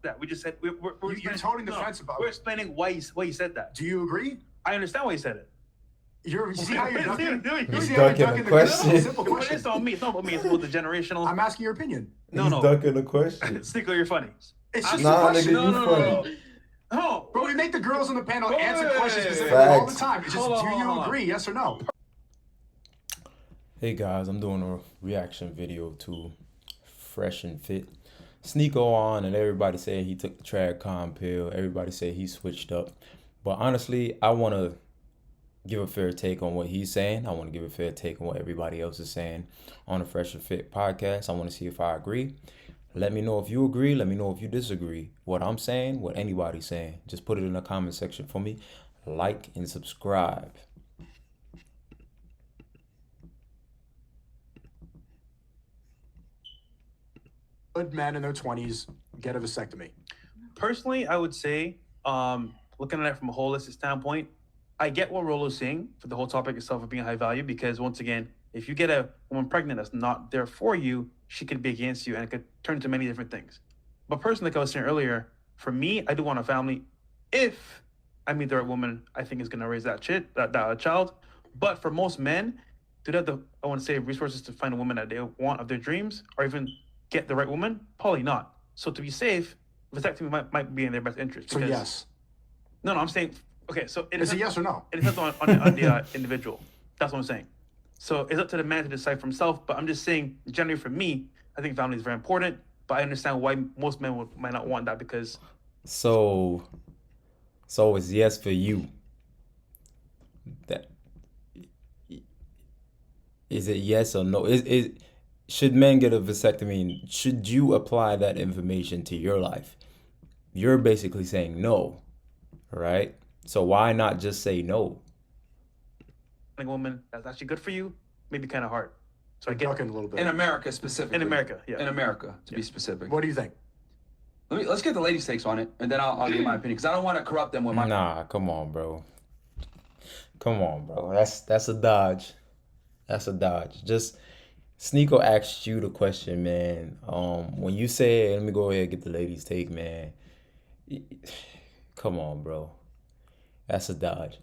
that. We just said we're You're toting the fence about it. We're explaining why you said that. Do you agree? I understand why you said it. You see how you're ducking? He's See how you're ducking the ducking question. simple But question. it's on me. It's not about me. It's about the generational. I'm asking your opinion. He's ducking the question. Sneako, you're funny. It's just Nah, a question. nigga, you funny. No. But we make the girls on the panel answer questions specifically Facts. all the time. It's just, do you agree, yes or no? Hey guys, I'm doing a reaction video to Fresh and Fit. Sneako on, and everybody saying he took the Trad pill. Everybody say he switched up. But honestly, I want to give a fair take on what he's saying. I want to give a fair take on what everybody else is saying on the Fresh and Fit podcast. I want to see if I agree. Let me know if you agree. Let me know if you disagree. What I'm saying, what anybody's saying. Just put it in the comment section for me. Like and subscribe. Good men in their 20s get a vasectomy. Personally, I would say, looking at it from a holistic standpoint, I get what Rolo's saying for the whole topic itself of being high value, because once again, if you get a woman pregnant that's not there for you, she could be against you and it could turn into many different things. But personally, like I was saying earlier, for me, I do want a family. If I meet the right woman, I think is going to raise that child. But for most men, do they have the, I want to say, resources to find a woman that they want of their dreams, or even get the right woman? Probably not. So to be safe, vasectomy might be in their best interest. So yes. No, I'm saying, okay, so is it yes or no? It depends on the individual. That's what I'm saying. So it's up to the man to decide for himself, but I'm just saying, generally for me, I think family is very important, but I understand why most men might not want that, because... So it's yes for you. That is it, yes or no? Should men get a vasectomy? Should you apply that information to your life? You're basically saying no, right? So why not just say no? A woman that's actually good for you, maybe kind of hard. So I get ducking a little bit. In America specifically. In America, yeah. In America, to be specific. What do you think? Let's get the ladies' takes on it, and then I'll give my opinion, because I don't want to corrupt them with my... Nah, come on, bro. Come on, bro. That's a dodge. That's a dodge. Just... Sneako asked you the question, man. When you say, let me go ahead and get the ladies' take, man. Come on, bro. That's a dodge.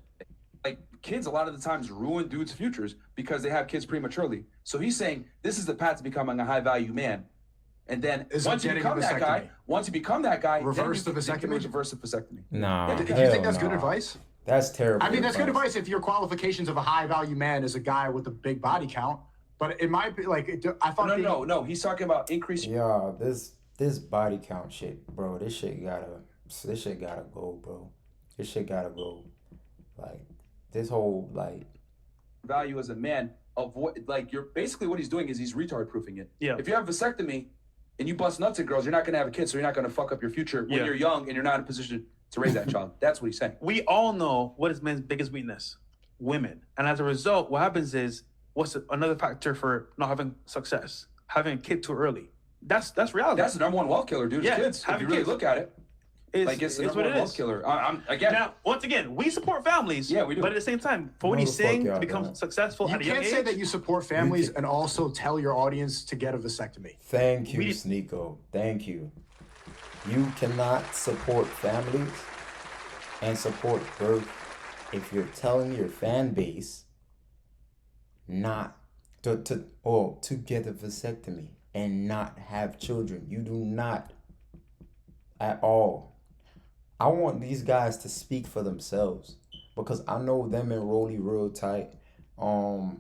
Like, kids a lot of the times ruin dudes' futures because they have kids prematurely. So he's saying this is the path to becoming a high-value man. And then once you become that guy, reverse the vasectomy. Reverse the vasectomy. Nah. Do you think that's good advice? That's terrible. I mean, that's good advice if your qualifications of a high-value man is a guy with a big body count. But it might be like, I thought... No. He's talking about increasing... Yeah, this body count shit, bro. This shit gotta go, bro. This shit gotta go. Like, this whole, like... value as a man, avoid, like, you're basically what he's doing is he's retard proofing it. Yeah. If you have vasectomy and you bust nuts at girls, you're not gonna have a kid, so you're not gonna fuck up your future when you're young and you're not in a position to raise that child. That's what he's saying. We all know what is men's biggest weakness: women. And as a result, what happens is, what's another factor for not having success? Having a kid too early. That's reality. That's the number one wealth killer, dude. Yeah, Kids. If you really look at it, it's the number one wealth killer. Again. Now, once again, we support families. Yeah, we do. But at the same time, for what he's saying to become successful you at a young age... You can't say that you support families and also tell your audience to get a vasectomy. Thank you, Sneako. Thank you. You cannot support families and support birth if you're telling your fan base not to get a vasectomy and not have children. You do not at all. I want these guys to speak for themselves, because I know them and Rolly real tight. Rolo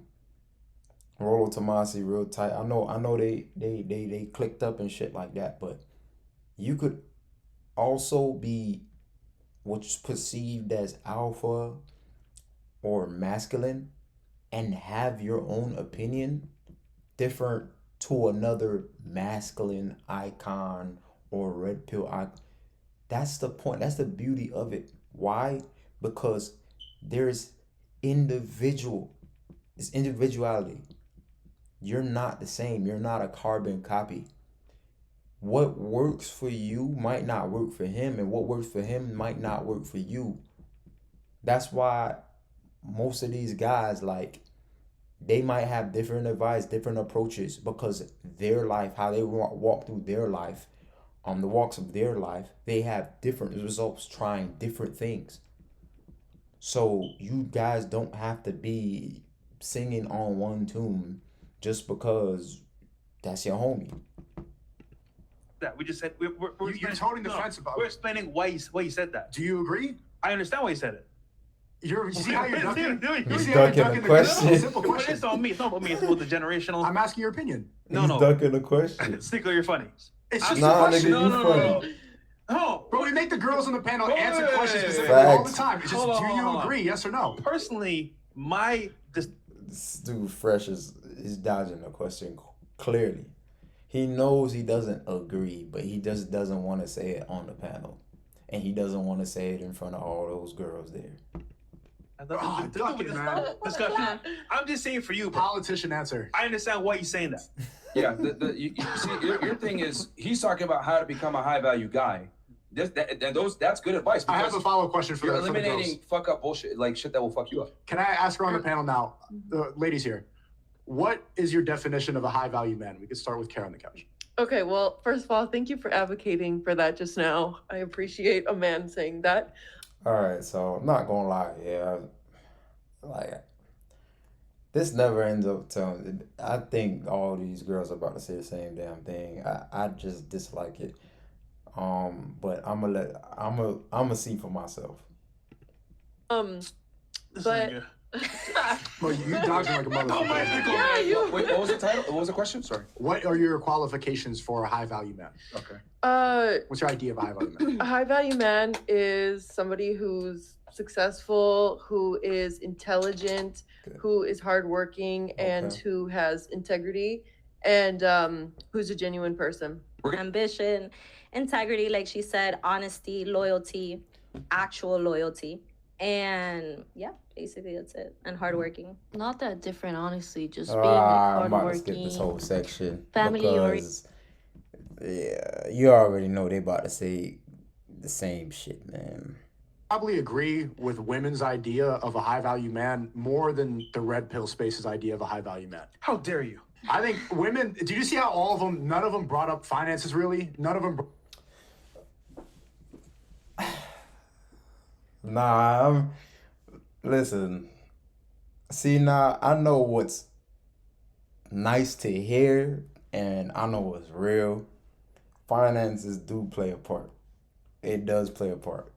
Tomasi real tight. I know they clicked up and shit like that, but you could also be what's perceived as alpha or masculine and have your own opinion different to another masculine icon or red pill icon. That's the point. That's the beauty of it. Why? Because there's individuality. You're not the same. You're not a carbon copy. What works for you might not work for him, and what works for him might not work for you. That's why most of these guys, like, they might have different advice, different approaches, because their life, how they walk through their life, on the walks of their life, they have different results trying different things. So you guys don't have to be singing on one tune just because that's your homie. That we just said we're You're explaining- toting the no, fence about We're it. explaining why you said that. Do you agree? I understand why you said it. You see how you're ducking? You He's see how you're ducking the the question. simple But question. it's on me. It's not about me. It's about the generational. I'm asking your opinion. No, He's no. ducking the question. Sneako, you're funny. It's just Nah, a question. nigga, you funny. No. But we make the girls on the panel answer Wait. questions specifically all the Facts. time. It's just, Hold on, do you hold on. agree? Yes or no? Personally, This dude fresh is dodging the question clearly. He knows he doesn't agree, but he just doesn't want to say it on the panel. And he doesn't want to say it in front of all those girls there. Oh, duck it, man. Discussion. I'm just saying for you, bro. Politician answer. I understand why you're saying that. Yeah, you see, your thing is he's talking about how to become a high value guy. That's good advice. I have a follow-up question for you're the girls. eliminating fuck up bullshit, like shit that will fuck you up. Can I ask her on the panel now, the ladies here? What is your definition of a high-value man? We could start with Kara on the couch. Okay, well, first of all, thank you for advocating for that just now. I appreciate a man saying that. All right, so I'm not gonna lie, yeah, like this never ends up telling. I think all these girls are about to say the same damn thing. I just dislike it. But I'm gonna see for myself. This But- nigga. Well, you dodging like a Oh my motherfucker. God. Yeah, you. Wait, what was the title? What was the question? Sorry. What are your qualifications for a high-value man? Okay. What's your idea of a high-value man? A high value man is somebody who's successful, who is intelligent, Good. who is hardworking, and Okay. who has integrity, and who's a genuine person. Ambition, integrity, like she said, honesty, loyalty, actual loyalty. And yeah, basically that's it. And hardworking. Not that different, honestly. Just being I'm about to skip hardworking. this whole section family because yeah, you already know they about to say the same shit, man. Probably agree with women's idea of a high-value man more than the red pill space's idea of a high-value man. How dare you? I think women. Did you see how all of them? None of them brought up finances. Really, none of them. Nah, listen. See, now I know what's nice to hear, and I know what's real. Finances do play a part. It does play a part.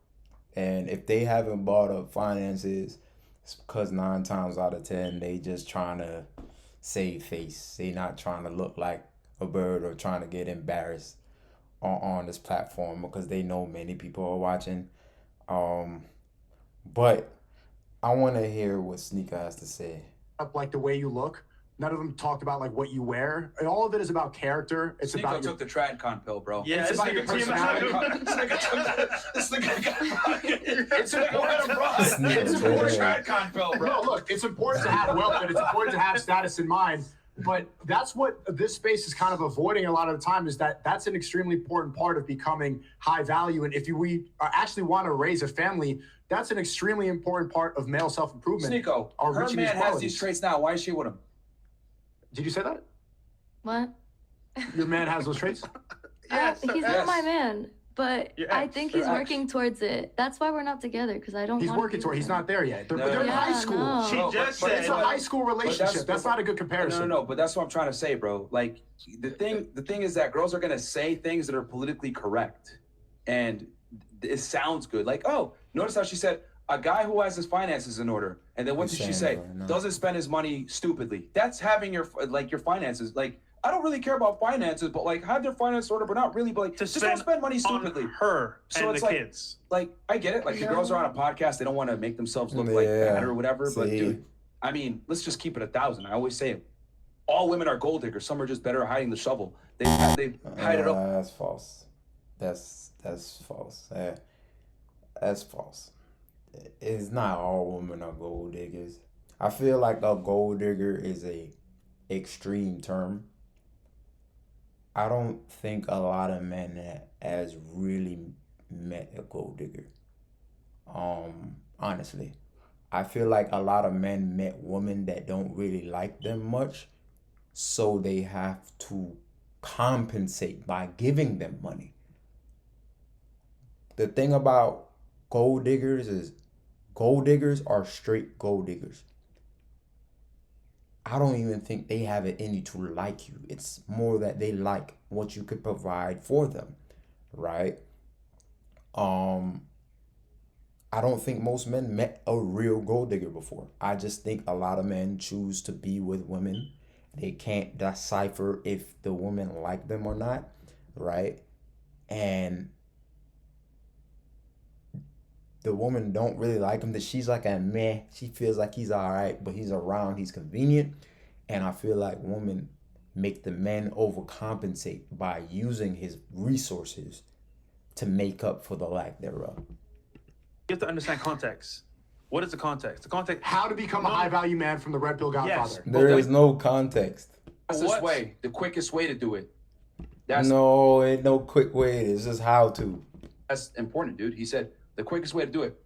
And if they haven't brought up finances, it's because 9 times out of 10, they just trying to save face. They not trying to look like a bird or trying to get embarrassed on this platform because they know many people are watching. But I want to hear what Sneako has to say. Up like the way you look. None of them talked about like what you wear. And all of it is about character. It's Sneako about your, took the TradCon pill, bro. Yeah, It's this about nigga your came personality. out. This nigga took that. This nigga got fucking. It's important. It's It's a important. TradCon pill, bro. No, look, it's important to have wealth and it's important to have status in mind. But that's what this space is kind of avoiding a lot of the time is that that's an extremely important part of becoming high value. And if we actually want to raise a family, that's an extremely important part of male self-improvement. Sneako, Are her reaching man these has qualities. these traits now. Why is she with him? Did you say that? What? Your man has those traits? Yes, He's yes. not my man, but Your I ex, think your he's ex. working towards it. That's why we're not together, because I don't He's want working to toward. be He's with not there yet. They're, No, but they're in yeah, high school. no. She No, just but said. It's a high school relationship. that's- That's not a good comparison. No. But that's what I'm trying to say, bro. Like the thing is that girls are gonna say things that are politically correct, and it sounds good. Like, oh, notice how she said a guy who has his finances in order, and then what did she say? Insane, bro, no. Doesn't spend his money stupidly. That's having your finances. Like, I don't really care about finances, but like have their finances in order, but not really. But like, To just don't spend money on stupidly. her So and it's the like- kids. Like, I get it. Like the girls are on a podcast, they don't want to make themselves look like Yeah. bad or whatever. But See? dude, I mean, let's just keep it 1,000. I always say it. All women are gold diggers. Some are just better at hiding the shovel. They hide it up. That's false. That's false. That's false. It's not all women are gold diggers. I feel like a gold digger is a extreme term. I don't think a lot of men has really met a gold digger. Honestly, I feel like a lot of men met women that don't really like them much, so they have to compensate by giving them money. the thing about gold diggers is gold diggers are straight gold diggers. I don't even think they have it in you to like you. It's more that they like what you could provide for them, right? I don't think most men met a real gold digger before. I just think a lot of men choose to be with women. They can't decipher if the women like them or not, right? And the woman don't really like him, that she's like a meh. She feels like he's all right, but he's around, he's convenient. And I feel like women make the men overcompensate by using his resources to make up for the lack thereof. You have to understand context. What is the context? The context. How to become a high value man from the Red Pill Godfather. There is no context. That's this way, the quickest way to do it. No, ain't no quick way. It's just how to. That's important, dude. He said the quickest way to do it: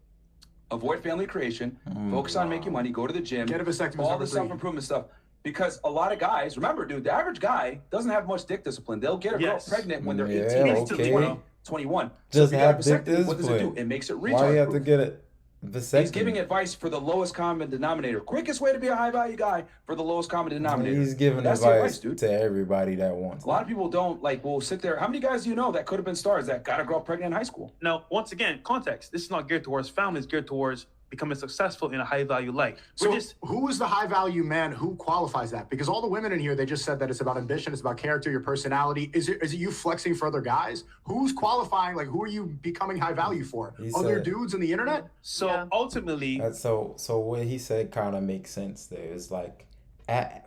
avoid family creation, focus on making money, go to the gym, Get a vasectomy. all the self-improvement stuff. Because a lot of guys, remember, dude, the average guy doesn't have much dick discipline. They'll get a girl pregnant when they're 18 to 20, 21. Just so have dick discipline. What does it do? It makes it recharge. Why do you have to get it? Vasectomy. He's giving advice for the lowest common denominator. Quickest way to be a high value guy for the lowest common denominator. He's giving advice to everybody that wants. A lot of people don't will sit there. How many guys do you know that could have been stars that got a girl pregnant in high school? Now, once again, context. This is not geared towards family. It's geared towards becoming successful in a high value life. So who is the high value man? Who qualifies that? Because all the women in here, they just said that it's about ambition, it's about character, your personality. Is it you flexing for other guys? Who's qualifying? Like, who are you becoming high value for? Other dudes on the internet? So ultimately, so what he said kind of makes sense there. It's like,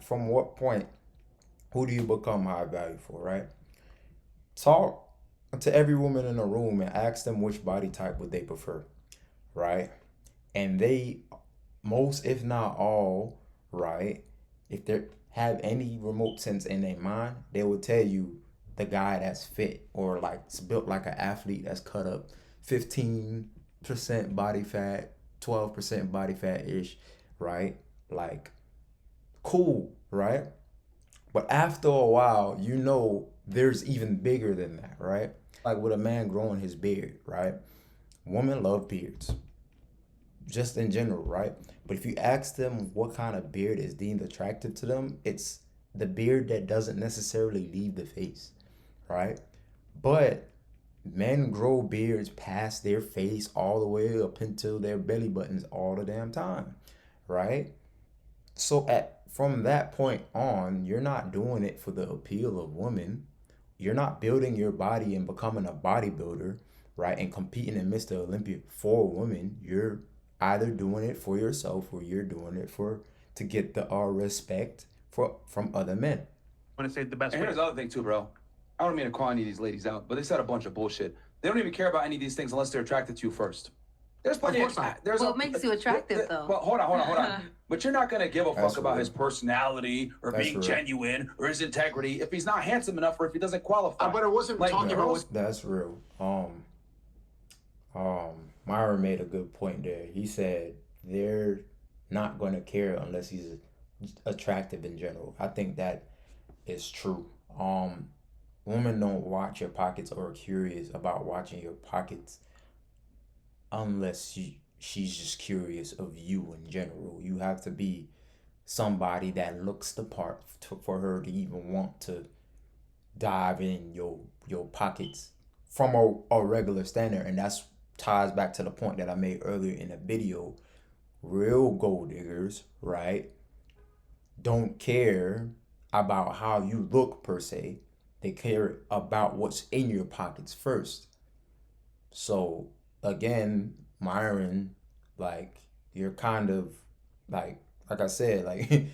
from what point, who do you become high value for, right? Talk to every woman in the room and ask them which body type would they prefer, right? And they, most if not all, right, if they have any remote sense in their mind, they will tell you the guy that's fit or like built like an athlete that's cut up 15% body fat, 12% body fat-ish, right? Like, cool, right? But after a while, you know there's even bigger than that, right? Like with a man growing his beard, right? Women love beards. Just in general, right? But if you ask them what kind of beard is deemed attractive to them, it's the beard that doesn't necessarily leave the face, right? But men grow beards past their face all the way up until their belly buttons all the damn time, right? So from that point on, you're not doing it for the appeal of women. You're not building your body and becoming a bodybuilder, right? And competing in Mr. Olympia for women. You're either doing it for yourself or you're doing it to get the respect from other men. I want to say the best and way. Here's the other thing too, bro. I don't mean to call any of these ladies out, but they said a bunch of bullshit. They don't even care about any of these things unless they're attracted to you first. There's plenty of what makes you attractive though? Well, hold on. But you're not gonna give a fuck about his personality or being genuine or his integrity if he's not handsome enough or if he doesn't qualify. But I wasn't talking about. That's real. Myron made a good point there. He said they're not going to care unless he's attractive in general. I think that is true. Women don't watch your pockets or are curious about watching your pockets unless she's just curious of you in general. You have to be somebody that looks the part for her to even want to dive in your pockets from a regular standard. And that's ties back to the point that I made earlier in the video. Real gold diggers, right, don't care about how you look per se. They care about what's in your pockets first. So again, Myron, like, you're kind of like I said, like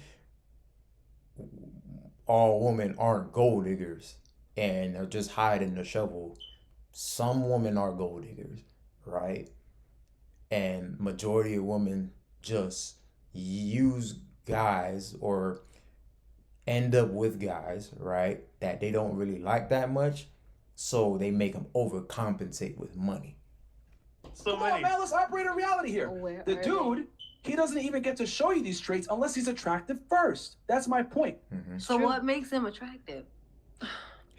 all women aren't gold diggers and they're just hiding the shovel. Some women are gold diggers, right? And majority of women just use guys or end up with guys, right, that they don't really like that much, so they make them overcompensate with money. So Come on, man, let's operate in reality here. The dude, he doesn't even get to show you these traits unless he's attractive first. That's my point. So what makes him attractive?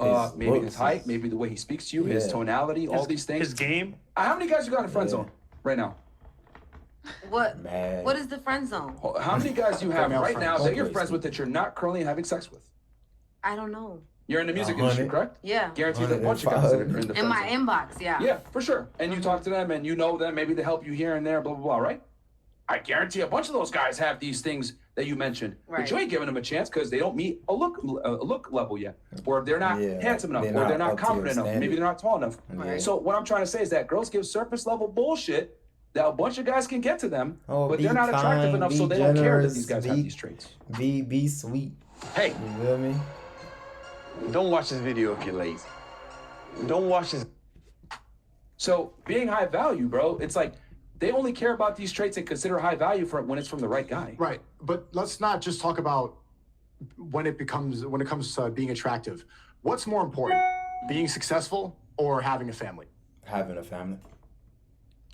maybe his looks, height, maybe the way he speaks to you, his Yeah. tonality, all these things. His game. How many guys you got in the friend Yeah. zone right now? What? Man. What is the friend zone? How many guys do you have Female right now friends. that you're friends with that you're not currently having sex with? I don't know. You're in the music 100. industry, correct? Yeah. Guaranteed a bunch of guys that are in the In friend my zone. inbox, yeah. Yeah, for sure. And you talk to them and you know them, maybe they help you here and there, blah, blah, blah, right? I guarantee a bunch of those guys have these things that you mentioned, but Right. you ain't giving them a chance because they don't meet a look level yet, or they're not Yeah, handsome enough, they're or not they're not up to your confident enough, maybe standard. they're not tall enough. Yeah. So what I'm trying to say is that girls give surface level bullshit that a bunch of guys can get to them, Oh, but be they're not attractive kind, enough, so be they don't care that generous, these guys have be- these traits. Be sweet. Hey, You feel me? Don't watch this video if you're lazy. Don't watch this. so being high value, bro, it's like they only care about these traits and consider high value for when it's from the right guy. Right, but let's not just talk about when it comes to being attractive. What's more important, being successful or having a family? Having a family.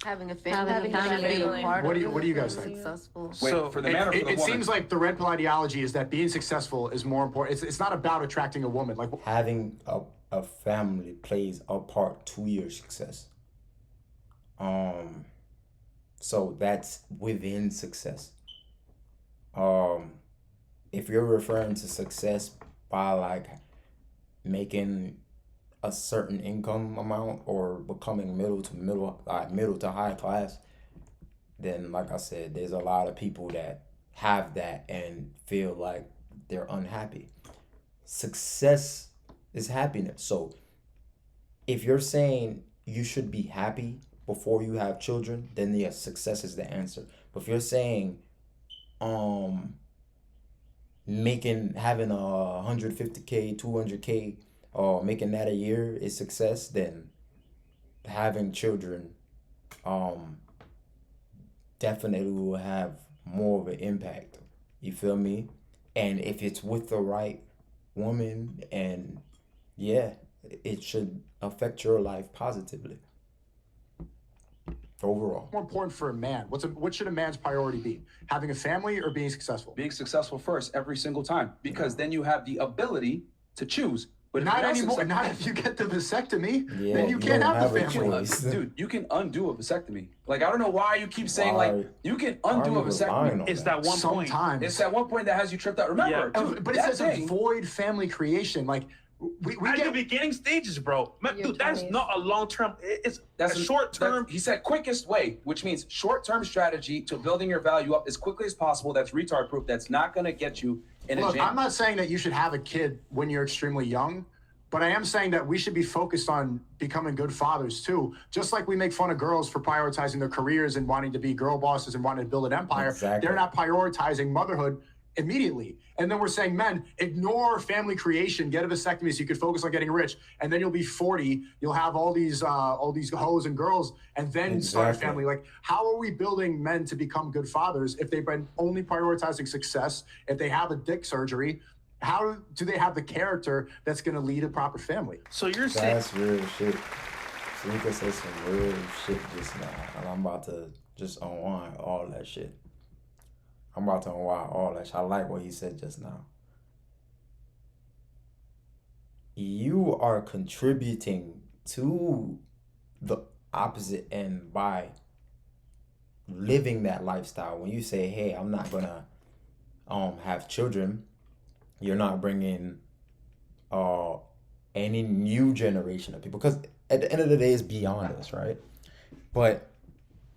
Having a Having a family. What do you guys think? Successful. Wait, So, for the man or for It, the it woman? seems like the red pill ideology is that being successful is more important. It's not about attracting a woman. Like, Having a family plays a part to your success. So that's within success. If you're referring to success by like making a certain income amount or becoming middle to high class, then like I said, there's a lot of people that have that and feel like they're unhappy. Success is happiness. So if you're saying you should be happy before you have children, then yes, success is the answer. But if you're saying having a 150K, 200K, or making that a year is success, then having children definitely will have more of an impact. You feel me? And if it's with the right woman, and yeah, it should affect your life positively overall. more important for a man? What should a man's priority be? Having a family or being successful? Being successful first every single time, because then you have the ability to choose. But if Not you're not anymore. success- Not if you get the vasectomy. Yeah, then you you can't don't have the have a family. choice. Dude, you can undo a vasectomy. Like, I don't know why you keep saying, Why- like, you can why undo are a you relying vasectomy. on It's that one point. Sometimes. It's that one point that has you tripped out. Remember, Yeah. dude, But it that says thing- avoid family creation. Like we At the get beginning stages, bro. Man, Your dude, that is 20s. not a long term. It's That's a short term. He said quickest way, which means short-term strategy to building your value up as quickly as possible. That's retard proof. That's not going to get you in a look. jam. I'm not saying that you should have a kid when you're extremely young. But I am saying that we should be focused on becoming good fathers too. Just like we make fun of girls for prioritizing their careers and wanting to be girl bosses and wanting to build an empire, Exactly. they're not prioritizing motherhood immediately. And then we're saying, men, ignore family creation, get a vasectomy so you could focus on getting rich. And then you'll be 40, you'll have all these hoes and girls, and then start a Exactly. family. Like, how are we building men to become good fathers if they've been only prioritizing success, if they have a dick surgery? How do they have the character that's going to lead a proper family? So you're saying That's real shit. Sneako said some real shit just now, and I'm about to just unwind all that shit. I'm about to unwind all that shit. I like what he said just now. You are contributing to the opposite end by living that lifestyle. When you say, "Hey, I'm not gonna have children," you're not bringing any new generation of people, because at the end of the day, it's beyond us, right? But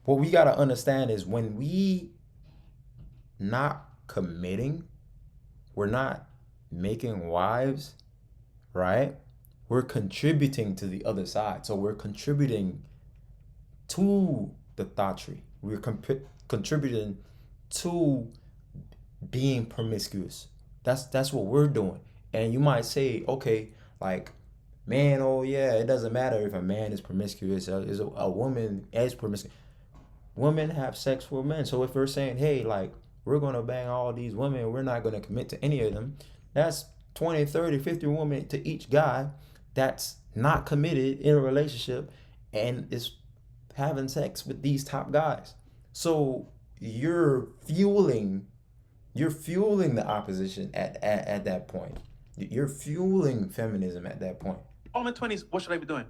what we got to understand is when we not committing, we're not making wives, right? We're contributing to the other side. So we're contributing to the thought tree. We're contributing to being promiscuous. That's what we're doing. And you might say, okay, like, man, oh yeah, it doesn't matter if a man is promiscuous, is a woman is promiscuous. Women have sex with men. So if we're saying, hey, like, we're gonna bang all these women, we're not gonna commit to any of them, that's 20, 30, 50 women to each guy that's not committed in a relationship and is having sex with these top guys. So you're fueling the opposition at that point. You're fueling feminism at that point. All in my 20s, what should I be doing?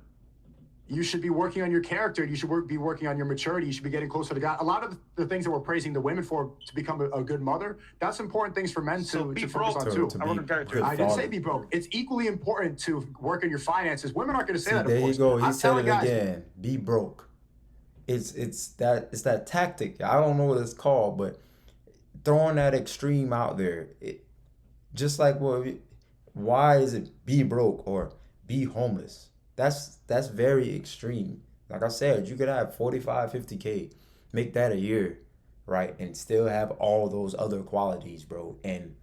You should be working on your character. You should be working on your maturity. You should be getting closer to God. A lot of the things that we're praising the women for to become a good mother, that's important things for men So to be focus broke. on too. I work on character. good I didn't say father. be broke. It's equally important to work on your finances. Women aren't going to say See, that. there Of you course. go. He I'm said telling it guys, again. Be broke. It's that tactic. I don't know what it's called, but throwing that extreme out there. Just like why is it be broke or be homeless? That's very extreme. Like I said, you could have 45, 50K, make that a year, right? And still have all those other qualities, bro. And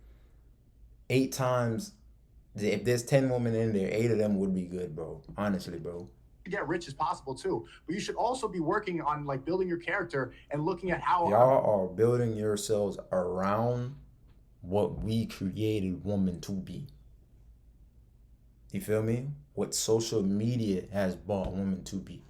8 times, if there's 10 women in there, 8 of them would be good, bro. Honestly, bro. get rich as possible too. But you should also be working on like building your character and looking at how Y'all are building yourselves around what we created woman to be. You feel me? What social media has brought women to be.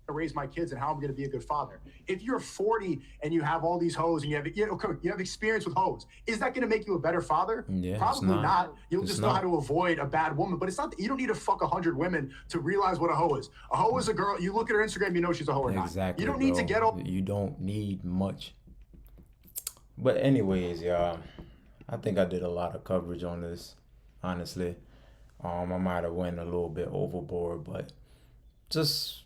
to raise my kids and how I'm going to be a good father. If you're 40 and you have all these hoes and you have experience with hoes, is that going to make you a better father? Yeah, it's Probably not. You'll It's just know not. how to avoid a bad woman. But it's not. You don't need to fuck 100 women to realize what a hoe is. A hoe is a girl. You look at her Instagram, you know she's a hoe or not. Exactly. You don't need to bro. get all. You don't need much. But anyways, y'all, I think I did a lot of coverage on this. Honestly, I might have went a little bit overboard, but just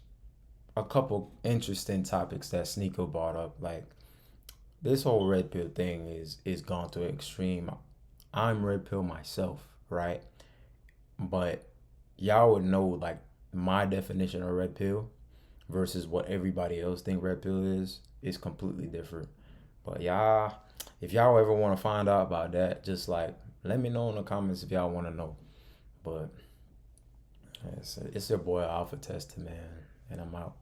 a couple interesting topics that Sneako brought up. Like this whole red pill thing is gone to an extreme. I'm red pill myself, right? But y'all would know like my definition of red pill versus what everybody else think red pill is completely different. But y'all, if y'all ever want to find out about that, just like let me know in the comments if y'all want to know. But it's your boy Alpha Tester, man, and I'm out.